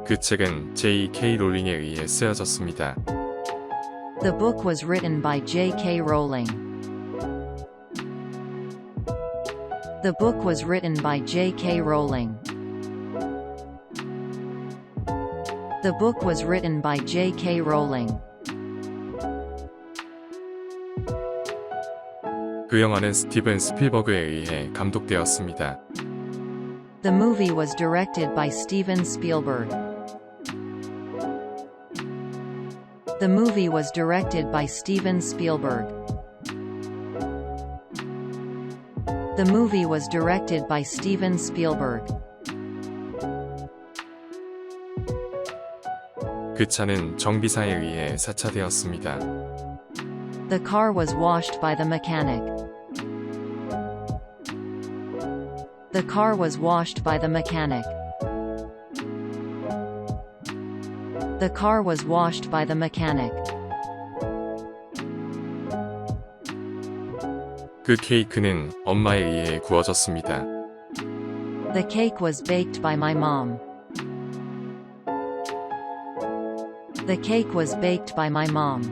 그 책은 J.K. 롤링에 의해 쓰여졌습니다. The book was written by J.K. Rowling. The book was written by J.K. Rowling. The book was written by J.K. Rowling. 그 영화는 스티븐 스필버그에 의해 감독되었습니다. The movie was directed by Steven Spielberg. The movie was directed by Steven Spielberg. The movie was directed by Steven Spielberg. 그 차는 정비사에 의해 사차되었습니다. The car was washed by the mechanic. The car was washed by the mechanic. The car was washed by the mechanic. 그 케이크는 엄마에 의해 구워졌습니다. The cake was baked by my mom. The cake was baked by my mom.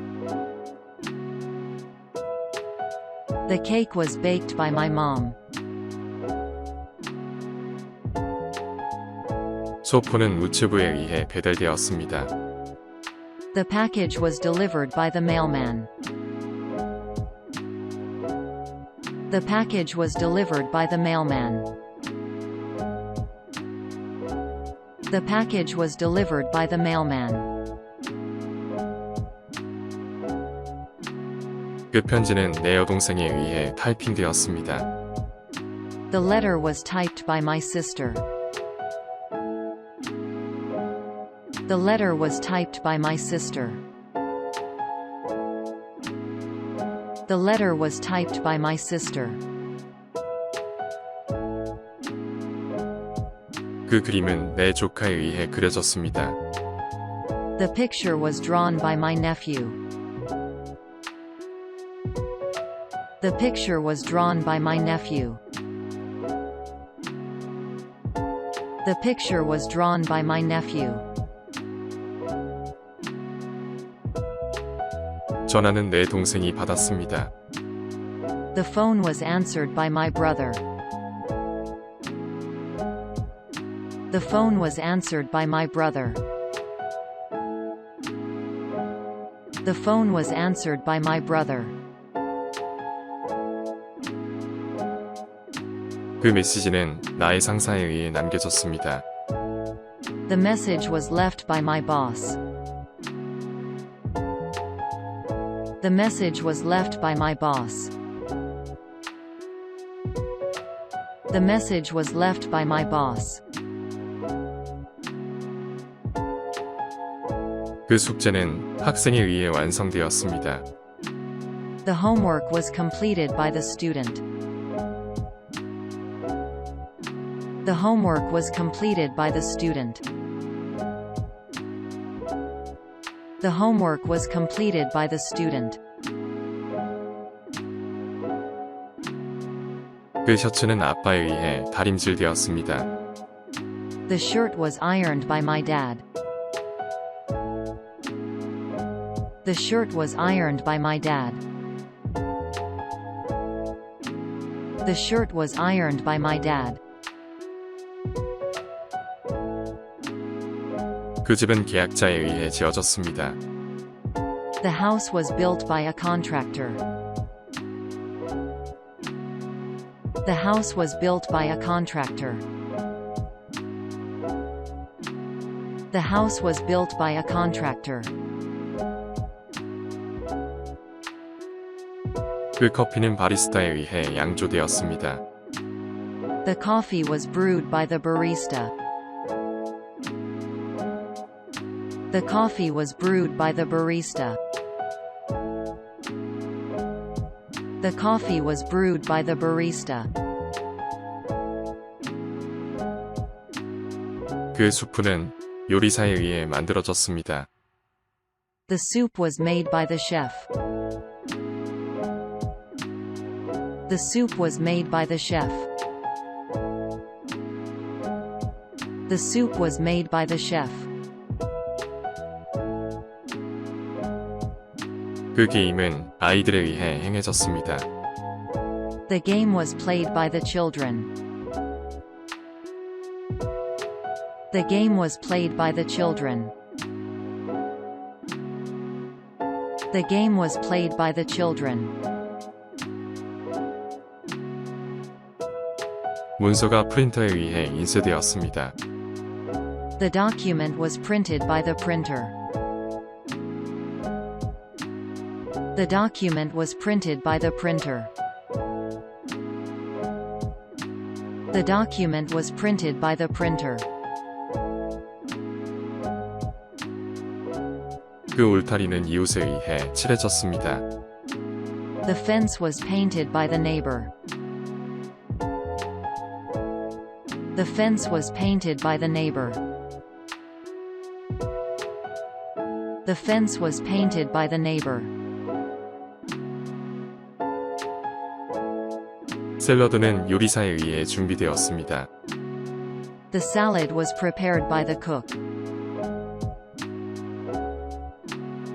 The cake was baked by my mom. 소포는 우체부에 의해 배달되었습니다. The package was delivered by the mailman. The package was delivered by the mailman. The package was delivered by the mailman. 그 편지는 내 여동생에 의해 타이핑되었습니다. The letter was typed by my sister. The letter was typed by my sister. The letter was typed by my sister. 그 그림은 내 조카에 의해 그려졌습니다. The picture was drawn by my nephew. The picture was drawn by my nephew. The picture was drawn by my nephew. 전화는 내 동생이 받았습니다. The phone was answered by my brother. The phone was answered by my brother. The phone was answered by my brother. 그 메시지는 나의 상사에 의해 남겨졌습니다. The message was left by my boss. The message was left by my boss. The message was left by my boss. 그 숙제는 학생에 의해 완성되었습니다. The homework was completed by the student. The homework was completed by the student. The homework was completed by the student. 그 셔츠는 아빠에 의해 다림질되었습니다. The shirt was ironed by my dad. The shirt was ironed by my dad. The shirt was ironed by my dad. 그 집은 계약자에 의해 지어졌습니다. The house was built by a contractor. The house was built by a contractor. The house was built by a contractor. 그 커피는 바리스타에 의해 양조되었습니다. The coffee was brewed by the barista. The coffee was brewed by the barista. The coffee was brewed by the barista. 그 수프는 요리사에 의해 만들어졌습니다. The soup was made by the chef. The soup was made by the chef. The soup was made by the chef. 그 게임은 아이들에 의해 행해졌습니다. The game was played by the children. The game was played by the children. The game was played by the children. 문서가 프린터에 의해 인쇄되었습니다. The document was printed by the printer. The document was printed by the printer. The document was printed by the printer. 그 울타리는 이웃에 의해 칠해졌습니다. The fence was painted by the neighbor. The fence was painted by the neighbor. The fence was painted by the neighbor. 샐러드는 요리사에 의해 준비되었습니다. The salad was prepared by the cook.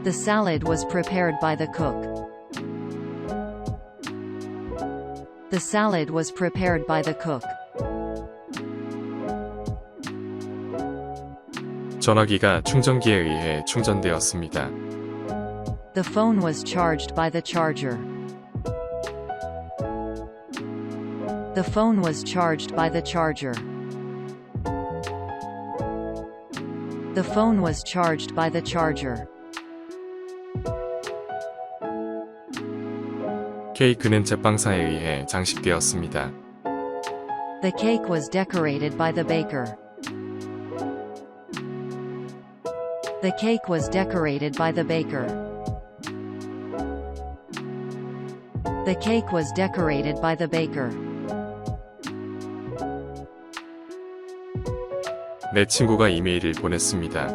The salad was prepared by the cook. The salad was prepared by the cook. 전화기가 충전기에 의해 충전되었습니다. The phone was charged by the charger. The phone was charged by the charger. The phone was charged by the charger. 케이크는 제빵사에 의해 장식되었습니다. The cake was decorated by the baker. The cake was decorated by the baker. The cake was decorated by the baker. 내 친구가 이메일을 보냈습니다.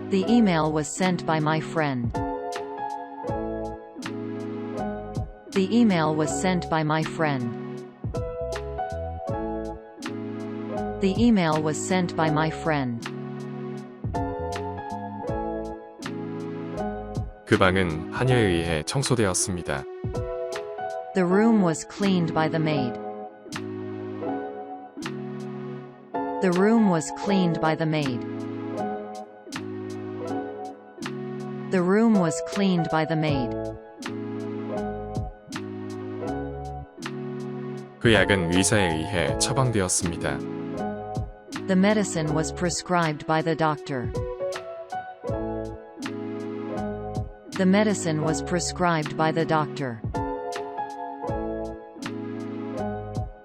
The email was sent by my friend. The email was sent by my friend. The email was sent by my friend. 그 방은 하녀에 의해 청소되었습니다. The room was cleaned by the maid. The room was cleaned by the maid. The room was cleaned by the maid. 그 약은 의사에 의해 처방되었습니다. The medicine was prescribed by the doctor. The medicine was prescribed by the doctor.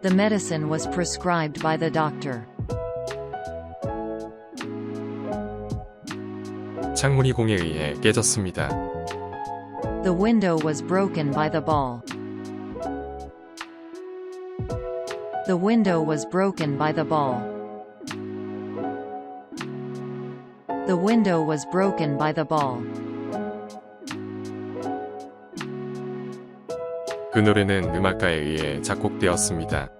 The medicine was prescribed by the doctor. 창문이 공에 의해 깨졌습니다. The window was broken by the ball. The window was broken by the ball. The window was broken by the ball. 그 노래는 음악가에 의해 작곡되었습니다.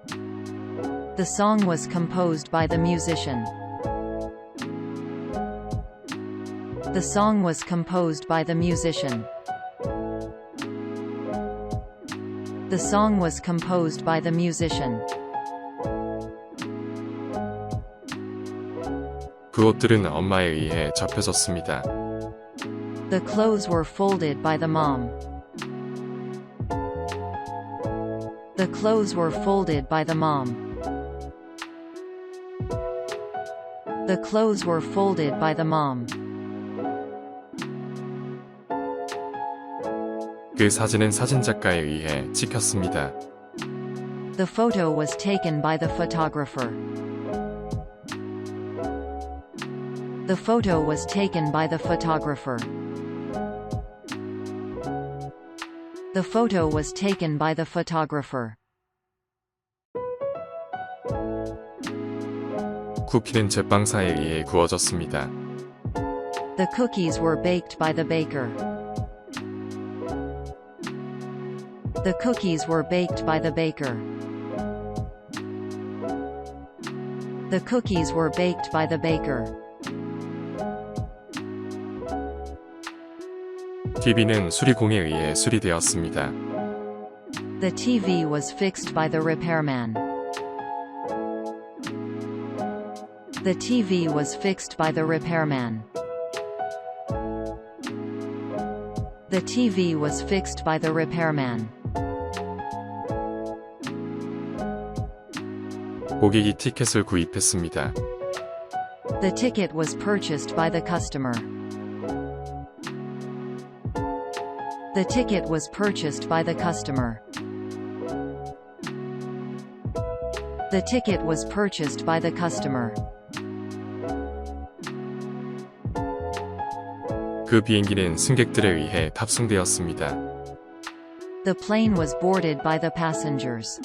The song was composed by the musician. The song was composed by the musician. The song was composed by the musician. 그 옷들은 엄마에 의해 접혀졌습니다. The clothes were folded by the mom. The clothes were folded by the mom. The clothes were folded by the mom. 그 사진은 사진작가에 의해 찍혔습니다. The photo was taken by the photographer. The photo was taken by the photographer. The photo was taken by the photographer. 쿠키는 제빵사에 의해 구워졌습니다. The cookies were baked by the baker. The cookies were baked by the baker. The cookies were baked by the baker. TV는 수리공에 의해 수리되었습니다. The TV was fixed by the repairman. The TV was fixed by the repairman. The TV was fixed by the repairman. 고객이 티켓을 구입했습니다. The ticket was purchased by the customer. The ticket was purchased by the customer. The ticket was purchased by the customer. 그 비행기는 승객들에 의해 탑승되었습니다. The plane was boarded by the passengers.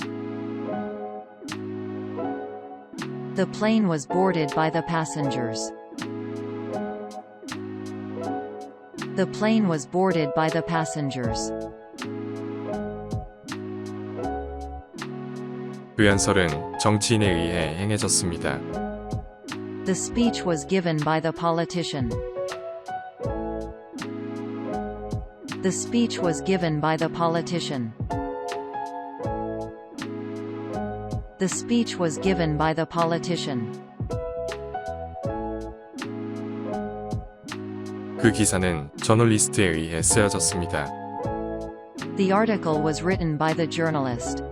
The plane was boarded by the passengers. The plane was boarded by the passengers. 그 연설은 정치인에 의해 행해졌습니다. The speech was given by the politician. The speech was given by the politician. The speech was given by the politician. 그 기사는 저널리스트에 의해 쓰여졌습니다. The article was written by the journalist.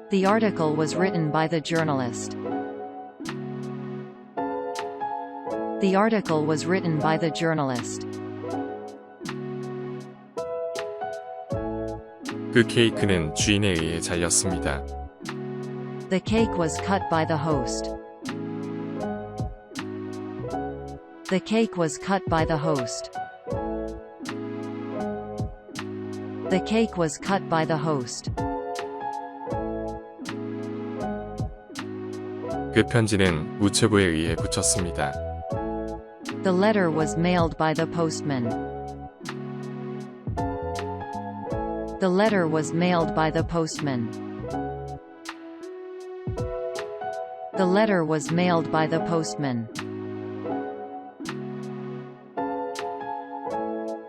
The article was written by the journalist. The article was written by the journalist. 그 케이크는 주인에 의해 잘렸습니다. The cake was cut by the host. The cake was cut by the host. The cake was cut by the host. 그 편지는 우체부에 의해 붙였습니다. The letter was mailed by the postman. The letter was mailed by the postman. The letter was mailed by the postman.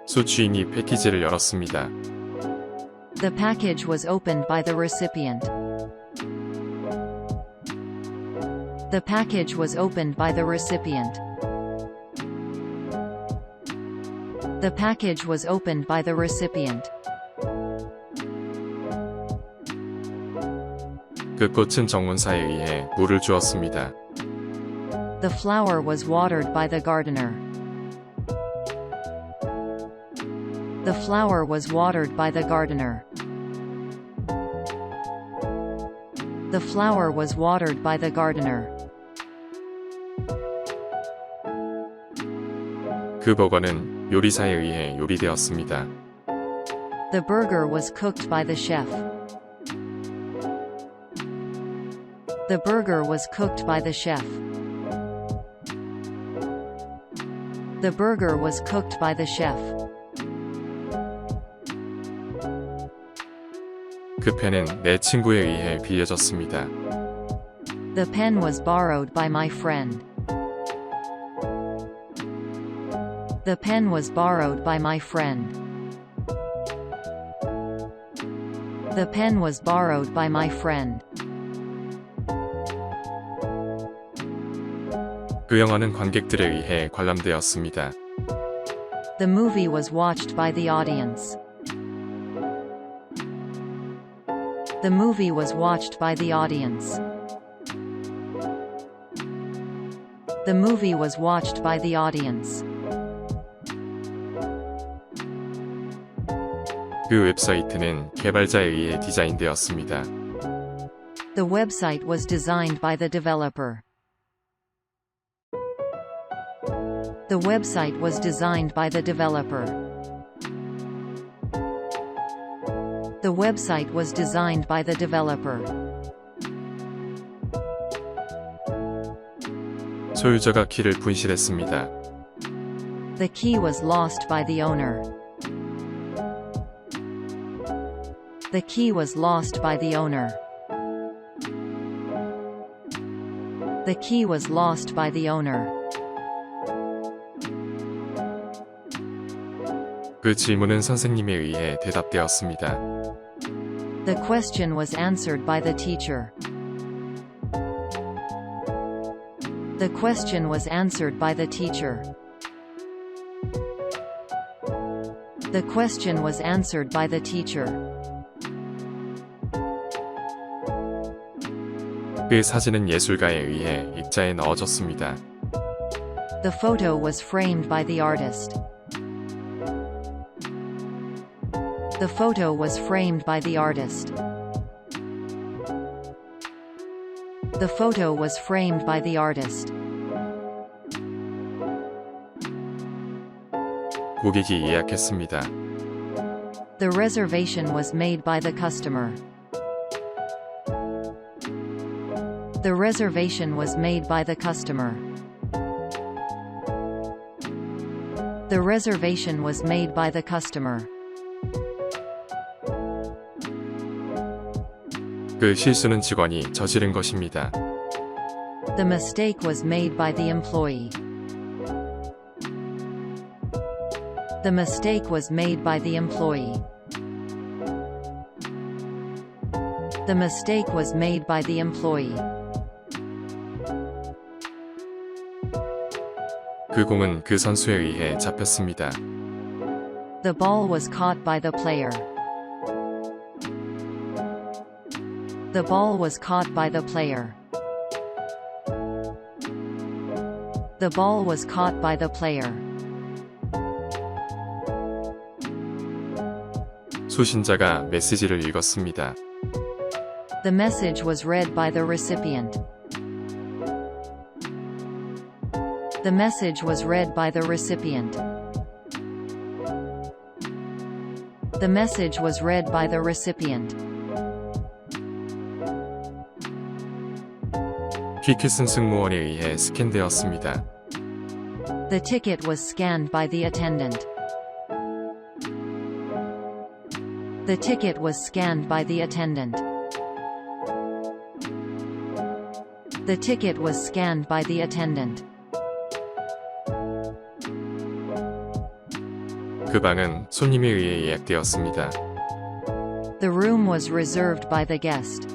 수취인이 패키지를 열었습니다. The package was opened by the recipient. The package was opened by the recipient. The package was opened by the recipient. 그 꽃은 정원사에 의해 물을 주었습니다. The flower was watered by the gardener. The flower was watered by the gardener. The flower was watered by the gardener. 그 버거는 요리사에 의해 요리되었습니다. The burger was cooked by the chef. The burger was cooked by the chef. The burger was cooked by the chef. 그 펜은 내 친구에 의해 빌려졌습니다. The pen was borrowed by my friend. The pen was borrowed by my friend. The pen was borrowed by my friend. 그 영화는 관객들에 의해 관람되었습니다. The movie was watched by the audience. The movie was watched by the audience. The movie was watched by the audience. 그 웹사이트는 개발자에 의해 디자인되었습니다. The website was designed by the developer. The website was designed by the developer. The website was designed by the developer. 소유자가 키를 분실했습니다. The key was lost by the owner. The key was lost by the owner. The key was lost by the owner. 그 질문은 선생님에 의해 대답되었습니다. The question was answered by the teacher. The question was answered by the teacher. The question was answered by the teacher. 그 사진은 예술가에 의해 입자에 넣어졌습니다. The photo was framed by the artist. The photo was framed by the artist. The photo was framed by the artist. 고객이 예약했습니다. The reservation was made by the customer. The reservation was made by the customer. The reservation was made by the customer. 그 실수는 직원이 저지른 것입니다. The mistake was made by the employee. The mistake was made by the employee. The mistake was made by the employee. 그 공은 그 선수에 의해 잡혔습니다. The ball was caught by the player. The ball was caught by the player. The ball was caught by the player. 수신자가 메시지를 읽었습니다. The message was read by the recipient. The message was read by the recipient. The message was read by the recipient. 티켓은 승무원에 의해 스캔되었습니다. The ticket was scanned by the attendant. The ticket was scanned by the attendant. The ticket was scanned by the attendant. 그 방은 손님에 의해 예약되었습니다. The room was reserved by the guest.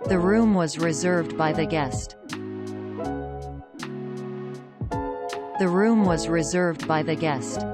The room was reserved by the guest. The room was reserved by the guest.